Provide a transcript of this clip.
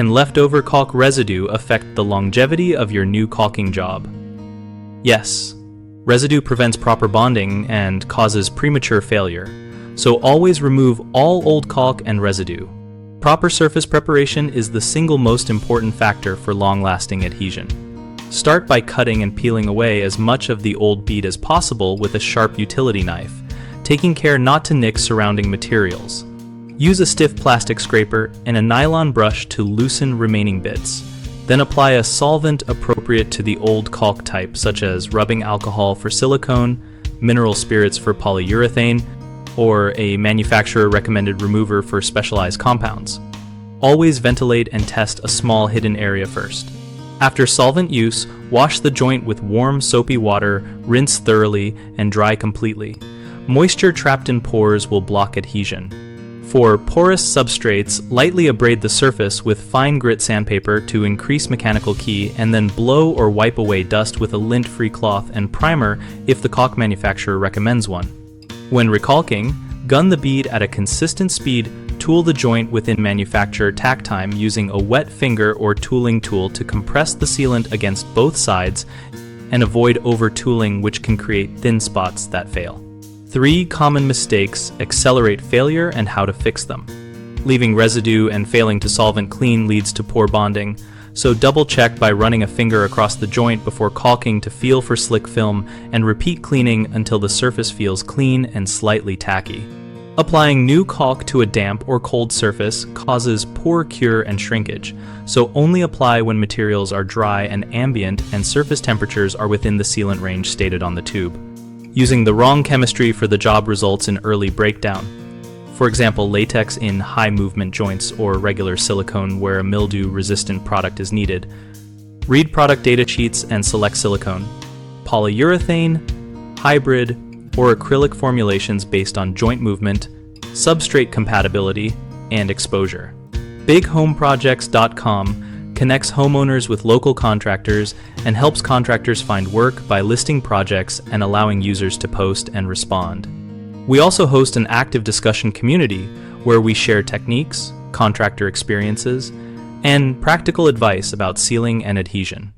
can leftover caulk residue affect the longevity of your new caulking job? Yes, residue prevents proper bonding and causes premature failure, so always remove all old caulk and residue. Proper surface preparation is the single most important factor for long-lasting adhesion. Start by cutting and peeling away as much of the old bead as possible with a sharp utility knife, taking care not to nick surrounding materials. Use a stiff plastic scraper and a nylon brush to loosen remaining bits. Then apply a solvent appropriate to the old caulk type, such as rubbing alcohol for silicone, mineral spirits for polyurethane, or a manufacturer-recommended remover for specialized compounds. Always ventilate and test a small hidden area first. After solvent use, wash the joint with warm, soapy water, rinse thoroughly, and dry completely. Moisture trapped in pores will block adhesion. For porous substrates, lightly abrade the surface with fine grit sandpaper to increase mechanical key, and then blow or wipe away dust with a lint-free cloth and primer if the caulk manufacturer recommends one. When recaulking, gun the bead at a consistent speed, tool the joint within manufacturer tack time using a wet finger or tooling tool to compress the sealant against both sides and avoid over-tooling, which can create thin spots that fail. 3 common mistakes accelerate failure and how to fix them. Leaving residue and failing to solvent clean leads to poor bonding, so double-check by running a finger across the joint before caulking to feel for slick film and repeat cleaning until the surface feels clean and slightly tacky. Applying new caulk to a damp or cold surface causes poor cure and shrinkage, so only apply when materials are dry and ambient and surface temperatures are within the sealant range stated on the tube. Using the wrong chemistry for the job results in early breakdown. For example, latex in high movement joints or regular silicone where a mildew-resistant product is needed. Read product data sheets and select silicone, polyurethane, hybrid, or acrylic formulations based on joint movement, substrate compatibility, and exposure. BigHomeProjects.com connects homeowners with local contractors and helps contractors find work by listing projects and allowing users to post and respond. We also host an active discussion community where we share techniques, contractor experiences, and practical advice about sealing and adhesion.